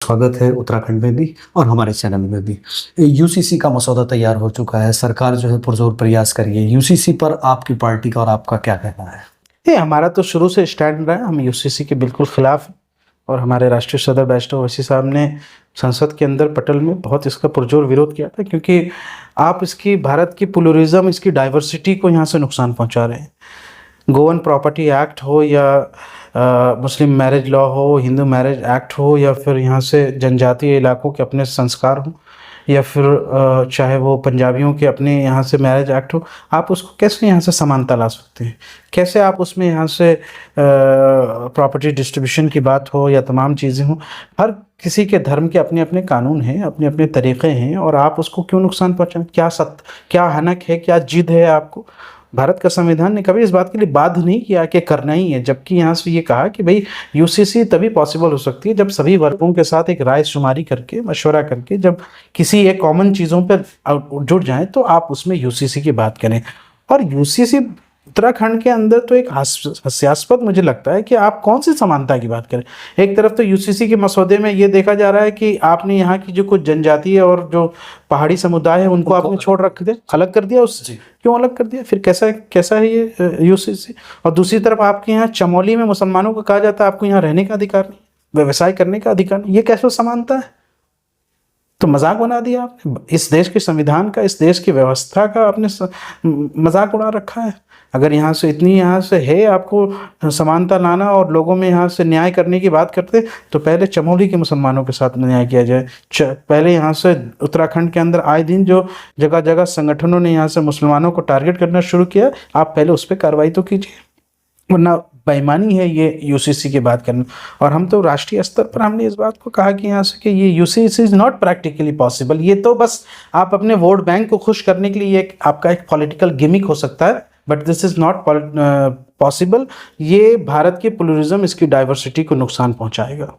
स्वागत है उत्तराखंड में भी और हमारे चैनल में भी। यूसीसी का मसौदा तैयार हो चुका है, सरकार जो है पुरजोर प्रयास कर रही है। यूसीसी पर आपकी पार्टी का और आपका क्या कहना है? ये हमारा तो शुरू से स्टैंड रहा है, हम यूसीसी के बिल्कुल खिलाफ हैं। और हमारे राष्ट्रीय सदर बैरिस्टर ओवैसी साहब ने संसद के अंदर पटल में बहुत इसका पुरजोर विरोध किया था, क्योंकि आप इसकी भारत की प्लुरलिज्म, इसकी डाइवर्सिटी को यहाँ से नुकसान पहुँचा रहे हैं। गोवन प्रॉपर्टी एक्ट हो या मुस्लिम मैरिज लॉ हो, हिंदू मैरिज एक्ट हो, या फिर यहाँ से जनजातीय इलाकों के अपने संस्कार हों, या फिर चाहे वो पंजाबियों के अपने यहाँ से मैरिज एक्ट हो, आप उसको कैसे यहाँ से समानता ला सकते हैं? कैसे आप उसमें यहाँ से प्रॉपर्टी डिस्ट्रीब्यूशन की बात हो या तमाम चीज़ें हों, हर किसी के धर्म के अपने अपने कानून हैं, अपने अपने तरीक़े हैं, और आप उसको क्यों नुकसान पहुँचाएं? क्या हनक है, क्या जिद है आपको? भारत का संविधान ने कभी इस बात के लिए बाध्य नहीं किया कि करना ही है, जबकि यहाँ से ये कहा कि भाई यूसीसी तभी पॉसिबल हो सकती है जब सभी वर्गों के साथ एक राय शुमारी करके, मशवरा करके, जब किसी एक कॉमन चीज़ों पर जुड़ जाएं तो आप उसमें यूसीसी की बात करें। और यूसीसी उत्तराखंड के अंदर तो एक हास्यास्पद मुझे लगता है कि आप कौन सी समानता की बात करें। एक तरफ तो यूसीसी के मसौदे में ये देखा जा रहा है कि आपने यहाँ की जो कुछ जनजातीय और जो पहाड़ी समुदाय है उनको आपने छोड़ रख दिया, अलग कर दिया उससे। क्यों अलग कर दिया? फिर कैसा है ये यूसीसी? और दूसरी तरफ आपके यहाँ चमोली में मुसलमानों को कहा जाता है आपको यहाँ रहने का अधिकार नहीं, व्यवसाय करने का अधिकार नहीं। ये कैसे समानता है? तो मजाक बना दिया आपने इस देश के संविधान का, इस देश की व्यवस्था का आपने मजाक उड़ा रखा है। अगर यहाँ से इतनी यहाँ से है आपको समानता लाना और लोगों में यहाँ से न्याय करने की बात करते, तो पहले चमोली के मुसलमानों के साथ न्याय किया जाए। पहले यहाँ से उत्तराखंड के अंदर आए दिन जो जगह जगह संगठनों ने यहाँ से मुसलमानों को टारगेट करना शुरू किया, आप पहले उस पर कार्रवाई तो कीजिए, वरना बेईमानी है ये यूसीसी की बात करना। और हम तो राष्ट्रीय स्तर पर हमने इस बात को कहा कि यहाँ से कि ये UCC is not practically possible. ये तो बस आप अपने वोट बैंक को खुश करने के लिए आपका एक पॉलिटिकल गिमिक हो सकता है, but this is not possible. ये भारत की प्लुरलिज्म, इसकी डाइवर्सिटी को नुकसान पहुँचाएगा।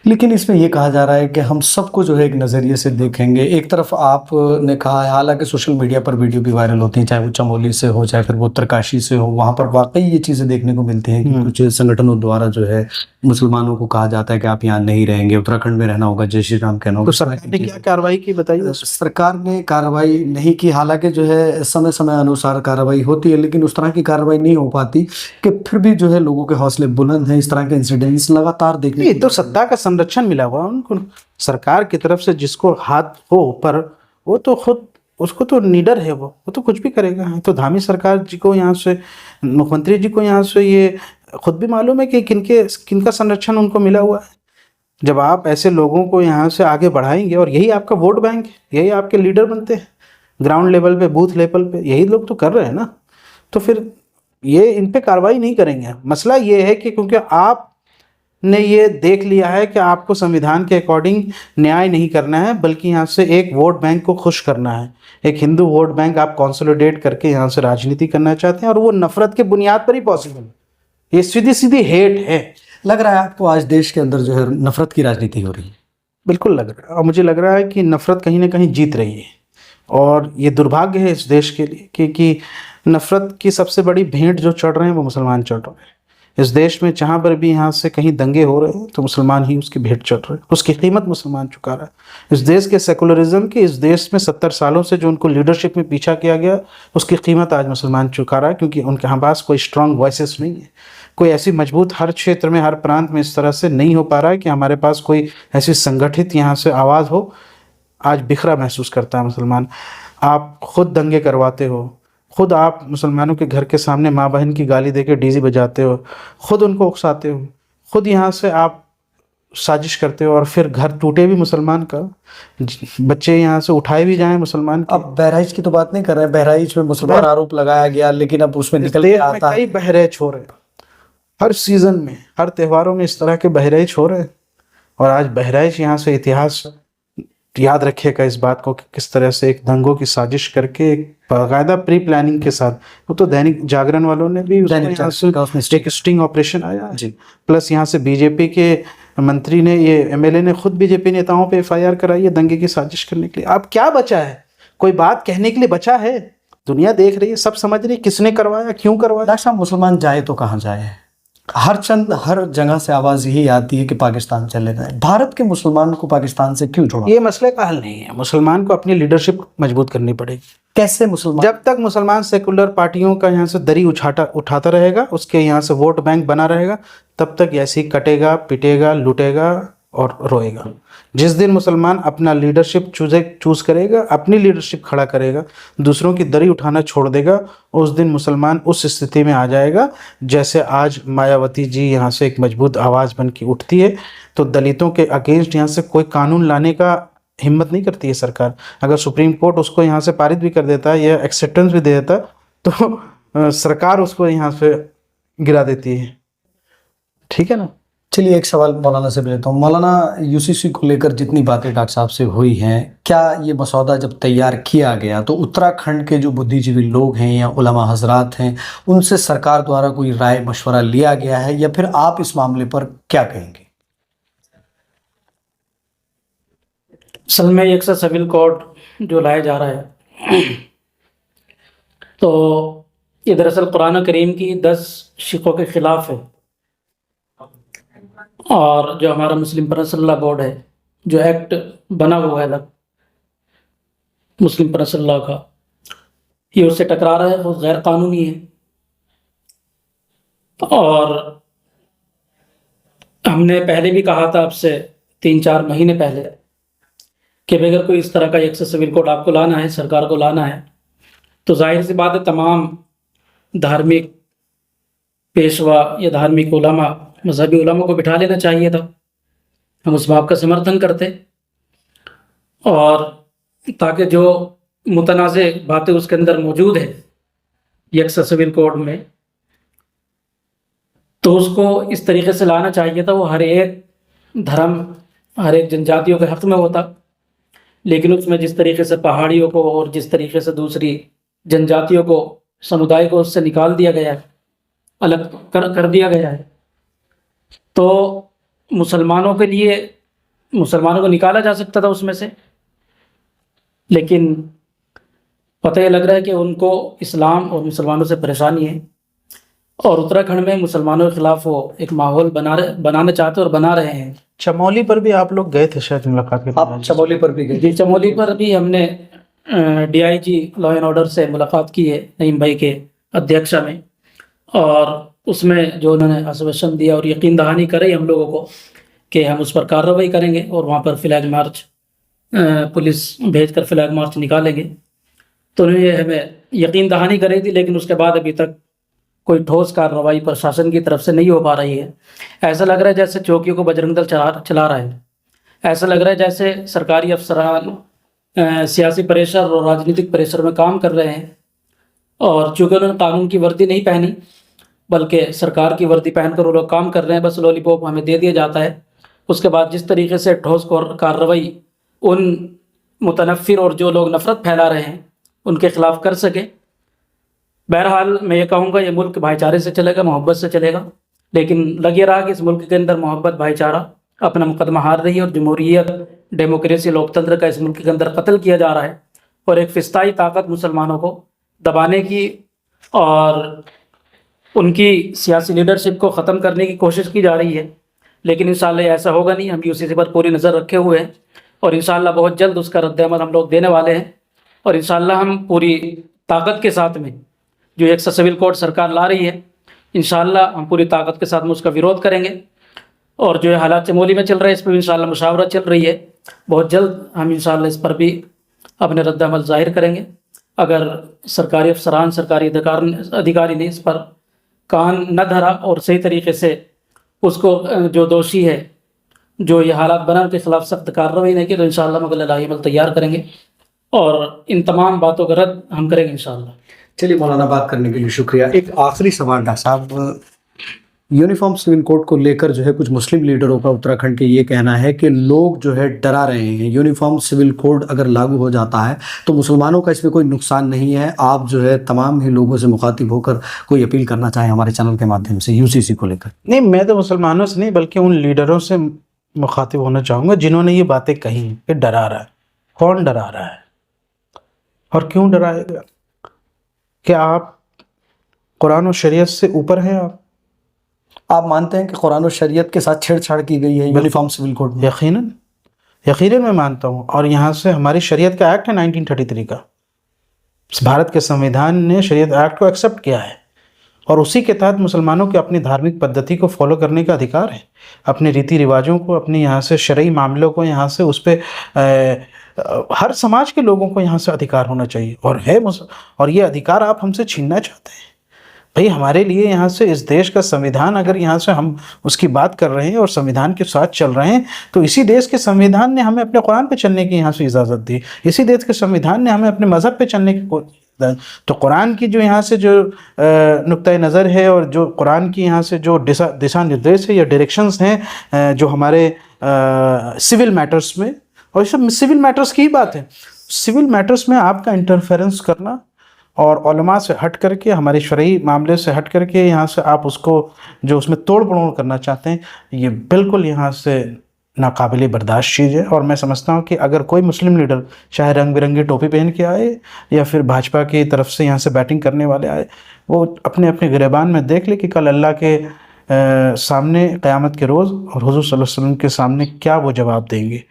लेकिन इसमें यह कहा जा रहा है कि हम सबको जो है एक नज़रिए से देखेंगे। एक तरफ आपने कहा है, हालांकि सोशल मीडिया पर वीडियो भी वायरल होती हैं, चाहे वो चमोली से हो चाहे फिर वो उत्तरकाशी से हो, वहाँ पर वाकई ये चीज़ें देखने को मिलती हैं कि कुछ संगठनों द्वारा जो है मुसलमानों को कहा जाता है कि आप यहाँ नहीं रहेंगे, उत्तराखंड में रहना होगा, जय श्री राम कहना होगा। तो सरकार ने क्या कार्रवाई की बताइए? सरकार ने कार्रवाई नहीं की, हालांकि जो है समय समय अनुसार कार्रवाई होती है, लेकिन उस तरह की कार्रवाई नहीं हो पाती कि फिर भी जो है लोगों के हौसले बुलंद हैं। इस तरह के इंसिडेंट्स लगातार देखने तो सत्ता का संरक्षण मिला हुआ उनको, सरकार की तरफ से जिसको हाथ हो ऊपर, वो तो खुद उसको तो नीडर है, वो तो कुछ भी करेगा। तो धामी सरकार जी को यहाँ से, मुख्यमंत्री जी को यहाँ से ये खुद भी मालूम है कि किनका संरक्षण उनको मिला हुआ है। जब आप ऐसे लोगों को यहाँ से आगे बढ़ाएंगे, और यही आपका वोट बैंक है, यही आपके लीडर बनते हैं ग्राउंड लेवल पे, बूथ लेवल पे, यही लोग तो कर रहे हैं ना, तो फिर ये इन पे कार्रवाई नहीं करेंगे। मसला ये है कि क्योंकि आपने ये देख लिया है कि आपको संविधान के अकॉर्डिंग न्याय नहीं करना है, बल्कि यहाँ से एक वोट बैंक को खुश करना है, एक हिंदू वोट बैंक आप कंसोलिडेट करके यहाँ से राजनीति करना चाहते हैं, और वो नफरत के बुनियाद पर ही पॉसिबल है। ये सीधी सीधी हेट है। लग रहा है आपको आज देश के अंदर जो है नफरत की राजनीति हो रही है? बिल्कुल लग रहा है, और मुझे लग रहा है कि नफरत कहीं ना कहीं जीत रही है, और ये दुर्भाग्य है इस देश के लिए कि नफरत की सबसे बड़ी भेंट जो चढ़ रहे हैं वो मुसलमान चढ़ रहे हैं। इस देश में जहाँ पर भी यहाँ से कहीं दंगे हो रहे हैं तो मुसलमान ही उसकी भेंट चढ़ रहे हैं, उसकी कीमत मुसलमान चुका रहा है। इस देश के सेकुलरिज्म की, इस देश में 70 सालों से जो उनको लीडरशिप में पीछा किया गया, उसकी कीमत आज मुसलमान चुका रहा है, क्योंकि उनके यहाँ पास कोई स्ट्रॉन्ग वॉइसेस नहीं है, कोई ऐसी मजबूत हर क्षेत्र में, हर प्रांत में इस तरह से नहीं हो पा रहा है कि हमारे पास कोई ऐसी संगठित यहाँ से आवाज़ हो। आज बिखरा महसूस करता है मुसलमान। आप खुद दंगे करवाते हो, खुद आप मुसलमानों के घर के सामने माँ बहन की गाली देके डीजे बजाते हो, खुद उनको उकसाते हो, खुद यहाँ से आप साजिश करते हो, और फिर घर टूटे भी मुसलमान का, बच्चे यहाँ से उठाए भी जाएं मुसलमान के। अब बहराइच की तो बात नहीं कर रहे हैं, बहराइच में मुसलमान आरोप लगाया गया, लेकिन अब उसमें निकल के आता है कई बहराइच हो रहे हैं, हर सीजन में, हर त्योहारों में इस तरह के बहराइच हो रहे हैं। और आज बहराइच यहाँ से इतिहास याद रखिएगा इस बात को कि किस तरह से एक दंगों की साजिश करके एक बाकायदा प्री प्लानिंग के साथ, वो तो दैनिक जागरण वालों ने भी एक स्टिंग ऑपरेशन आया जी, प्लस यहाँ से बीजेपी के मंत्री ने, ये एमएलए ने खुद बीजेपी नेताओं पे एफआईआर कराई है दंगे की साजिश करने के लिए। अब क्या बचा है? कोई बात कहने के लिए बचा है? दुनिया देख रही है, सब समझ रही है किसने करवाया, क्यों करवाया। डॉक्टर साहब, मुसलमान जाए तो कहाँ जाए? हर जगह से आवाज़ यही आती है कि पाकिस्तान चले जाए। भारत के मुसलमानों को पाकिस्तान से क्यों जोड़ा? ये मसले का हल नहीं है। मुसलमान को अपनी लीडरशिप मजबूत करनी पड़ेगी। कैसे मुसलमान? जब तक मुसलमान सेकुलर पार्टियों का यहाँ से दरी उठाता रहेगा, उसके यहाँ से वोट बैंक बना रहेगा, तब तक ऐसे ही कटेगा, पिटेगा, लूटेगा और रोएगा। जिस दिन मुसलमान अपना लीडरशिप चूज करेगा, अपनी लीडरशिप खड़ा करेगा, दूसरों की दरी उठाना छोड़ देगा, उस दिन मुसलमान उस स्थिति में आ जाएगा जैसे आज मायावती जी यहाँ से एक मजबूत आवाज़ बन के उठती है, तो दलितों के अगेंस्ट यहाँ से कोई कानून लाने का हिम्मत नहीं करती है सरकार। अगर सुप्रीम कोर्ट उसको यहाँ से पारित भी कर देता है या एक्सेप्टेंस भी दे देता है, तो सरकार उसको यहाँ से गिरा देती है। ठीक है ना। चलिए एक सवाल मौलाना से लेता हूँ। मौलाना, यूसीसी को लेकर जितनी बातें डॉक्टर साहब से हुई हैं, क्या ये मसौदा जब तैयार किया गया तो उत्तराखंड के जो बुद्धिजीवी लोग हैं या उलमा हजरात हैं, उनसे सरकार द्वारा कोई राय मशवरा लिया गया है, या फिर आप इस मामले पर क्या कहेंगे? असल में एक सा सिविल कोड जो लाया जा रहा है तो ये दरअसल कुरान करीम की 10 शिकों के ख़िलाफ़ है। और जो हमारा मुस्लिम पर्सनल बोर्ड है, जो एक्ट बना हुआ है अलग मुस्लिम पर्सनल का, ये उससे टकरा रहा है, वो गैर कानूनी है। और हमने पहले भी कहा था आपसे 3-4 महीने पहले कि अगर कोई इस तरह का एक सिविल कोड आपको लाना है, सरकार को लाना है, तो जाहिर सी बात है तमाम धार्मिक पेशवा या धार्मिक उलमा, मजहबी उलमा को बिठा लेना चाहिए था। हम उस बात का समर्थन करते, और ताकि जो मुतनाज़े बातें उसके अंदर मौजूद है यकसा सिविल कोड में, तो उसको इस तरीके से लाना चाहिए था वो हर एक धर्म, हर एक जनजातियों के हक़ में होता। लेकिन उसमें जिस तरीके से पहाड़ियों को और जिस तरीके से दूसरी जनजातियों को, समुदाय को उससे निकाल दिया गया है, अलग कर दिया गया है, तो मुसलमानों के लिए, मुसलमानों को निकाला जा सकता था उसमें से। लेकिन पता ये लग रहा है कि उनको इस्लाम और मुसलमानों से परेशानी है, और उत्तराखंड में मुसलमानों के ख़िलाफ़ वो एक माहौल बनाना चाहते और बना रहे हैं। चमोली पर भी आप लोग गए थे शायद मुलाकात के? आप चमोली पर भी गए? जी, चमोली पर भी हमने DIG लॉ एंड ऑर्डर से मुलाकात की है, नईम भाई के अध्यक्षता में, और उसमें जो उन्होंने आश्वासन दिया और यकीन दहानी कराई हम लोगों को कि हम उस पर कार्रवाई करेंगे और वहाँ पर फ्लैग मार्च, पुलिस भेजकर फ्लैग मार्च निकालेंगे। तो उन्होंने हमें यकीन दहानी कराई थी, लेकिन उसके बाद अभी तक कोई ठोस कार्रवाई प्रशासन की तरफ से नहीं हो पा रही है। ऐसा लग रहा है जैसे चौकियों को बजरंग दल चला रहा है। ऐसा लग रहा है जैसे सरकारी अफसरान सियासी प्रेशर और राजनीतिक प्रेशर में काम कर रहे हैं, और चूँकि उन्होंने कानून की वर्दी नहीं पहनी बल्कि सरकार की वर्दी पहनकर वो लोग काम कर रहे हैं, बस लॉलीपॉप हमें दे दिया जाता है। उसके बाद जिस तरीके से ठोस कार्रवाई उन मुतनफ़िर और जो लोग नफ़रत फैला रहे हैं उनके ख़िलाफ़ कर सके। बहरहाल मैं ये कहूँगा, ये मुल्क भाईचारे से चलेगा, मोहब्बत से चलेगा। लेकिन लग ये रहा कि इस मुल्क के अंदर मोहब्बत, भाईचारा अपना मुकदमा हार रही है, और जमहूरियत, डेमोक्रेसी, लोकतंत्र का इस मुल्क के अंदर कत्ल किया जा रहा है, और एक फ़िस्ताई ताकत मुसलमानों को दबाने की और उनकी सियासी लीडरशिप को ख़त्म करने की कोशिश की जा रही है। लेकिन इंशाअल्लाह ऐसा होगा नहीं। हम यूसीसी पर पूरी नज़र रखे हुए हैं, और इंशाअल्लाह बहुत जल्द उसका रद्द-ए-अमल हम लोग देने वाले हैं। और इंशाअल्लाह हम पूरी ताकत के साथ में जो एक सिविल कोड सरकार ला रही है, इंशाअल्लाह हम पूरी ताकत के साथ में उसका विरोध करेंगे। और जो हालात चमोली में चल रहे हैं, इस पर भी इंशाअल्लाह मुशावरत चल रही है। बहुत जल्द हम इंशाअल्लाह इस पर भी अपने रद्द-ए-अमल ज़ाहिर करेंगे। अगर सरकारी अफसरान, सरकारी अधिकारी ने इस पर कान न धरा और सही तरीके से उसको, जो दोषी है, जो ये हालात बना, उनके खिलाफ सख्त कार्रवाई नहीं की, तो इंशाअल्लाह हम अगला लाही अमल तैयार करेंगे और इन तमाम बातों का रद्द हम करेंगे इंशाअल्लाह। चलिए मौलाना, बात करने के लिए शुक्रिया। एक आखिरी सवाल डॉक्टर साहब, यूनिफॉर्म सिविल कोड को लेकर जो है कुछ मुस्लिम लीडरों का उत्तराखंड के ये कहना है कि लोग जो है डरा रहे हैं। यूनिफॉर्म सिविल कोड अगर लागू हो जाता है तो मुसलमानों का इसमें कोई नुकसान नहीं है। आप जो है तमाम ही लोगों से मुखातिब होकर कोई अपील करना चाहें हमारे चैनल के माध्यम से यूसीसी को लेकर? नहीं, मैं तो मुसलमानों से नहीं बल्कि उन लीडरों से मुखातिब होना चाहूँगा जिन्होंने ये बातें कही कि डरा रहा है। कौन डरा रहा है और क्यों डराएगा? क्या आप कुरान और शरीयत से ऊपर हैं? आप आप मानते हैं कि कुरान और शरीयत के साथ छेड़छाड़ की गई है यूनिफॉर्म सिविल कोड में? यकीनन यकीनन मैं मानता हूँ। और यहाँ से हमारी शरीयत का एक्ट है 1933 का, भारत के संविधान ने शरीयत एक्ट को एक्सेप्ट किया है और उसी के तहत मुसलमानों के अपनी धार्मिक पद्धति को फॉलो करने का अधिकार है, अपने रीति रिवाजों को, अपने यहाँ से शरई मामलों को यहाँ से उस पर हर समाज के लोगों को यहाँ से अधिकार होना चाहिए और है। और ये अधिकार आप हमसे छीनना चाहते हैं? भाई हमारे लिए यहाँ से इस देश का संविधान, अगर यहाँ से हम उसकी बात कर रहे हैं और संविधान के साथ चल रहे हैं, तो इसी देश के संविधान ने हमें अपने कुरान पे चलने की यहाँ से इजाज़त दी, इसी देश के संविधान ने हमें अपने मज़हब पे चलने की। तो कुरान की जो यहाँ से जो नुक्ता नज़र है और जो कुरान की यहाँ से जो दिशा निर्देश है या डायरेक्शंस हैं जो हमारे सिविल मैटर्स में, और ये सब सिविल मैटर्स की ही बात है, सिविल मैटर्स में आपका इंटरफेरेंस करना और उलमा से हट करके, हमारे शरई मामले से हट करके यहाँ से आप उसको जो उसमें तोड़ मरोड़ करना चाहते हैं, ये बिल्कुल यहाँ से नाकाबिले बर्दाश्त चीज़ है। और मैं समझता हूँ कि अगर कोई मुस्लिम लीडर चाहे रंग बिरंगी टोपी पहन के आए या फिर भाजपा की तरफ से यहाँ से बैटिंग करने वाले आए, वो अपने अपने गिरबान में देख ले कि कल अल्लाह के सामने क़यामत के रोज़ और हुज़ूर सल्लल्लाहु अलैहि वसल्लम के सामने क्या वो जवाब देंगे।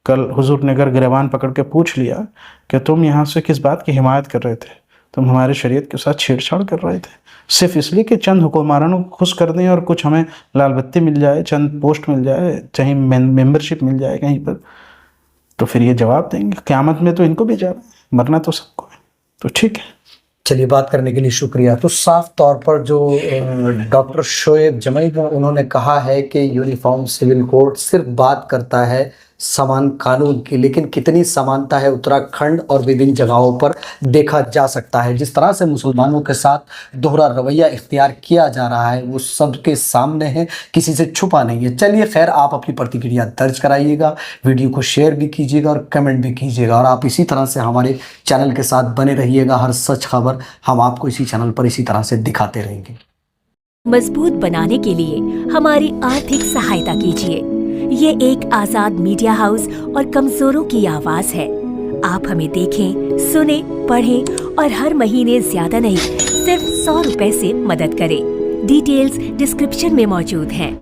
कल हुज़ूर ने अगर गिरबान पकड़ के पूछ लिया कि तुम यहाँ से किस बात की हिमायत कर रहे थे, तुम हमारे शरीयत के साथ छेड़छाड़ कर रहे थे सिर्फ इसलिए कि चंद हुक्मरानों को खुश कर दें और कुछ हमें लाल बत्ती मिल जाए, चंद पोस्ट मिल जाए, चाहे मेंबरशिप मिल जाए कहीं पर, तो फिर ये जवाब देंगे। क़यामत में तो इनको भी जाना है, मरना तो सबको है। तो ठीक है, चलिए, बात करने के लिए शुक्रिया। तो साफ तौर पर जो डॉक्टर शोएब जमई उन्होंने कहा है कि यूनिफॉर्म सिविल कोड सिर्फ बात करता है समान कानून की, लेकिन कितनी समानता है उत्तराखंड और विभिन्न जगहों पर देखा जा सकता है। जिस तरह से मुसलमानों के साथ दोहरा रवैया इख्तियार किया जा रहा है वो सबके सामने है, किसी से छुपा नहीं है। चलिए खैर, आप अपनी प्रतिक्रिया दर्ज कराइएगा, वीडियो को शेयर भी कीजिएगा और कमेंट भी कीजिएगा, और आप इसी तरह से हमारे चैनल के साथ बने रहिएगा। हर सच खबर हम आपको इसी चैनल पर इसी तरह से दिखाते रहेंगे। मजबूत बनाने के लिए हमारी आर्थिक सहायता कीजिए। ये एक आजाद मीडिया हाउस और कमजोरों की आवाज है। आप हमें देखें, सुने, पढ़ें और हर महीने ज्यादा नहीं, सिर्फ 100 रुपए से मदद करें। डिटेल्स डिस्क्रिप्शन में मौजूद हैं।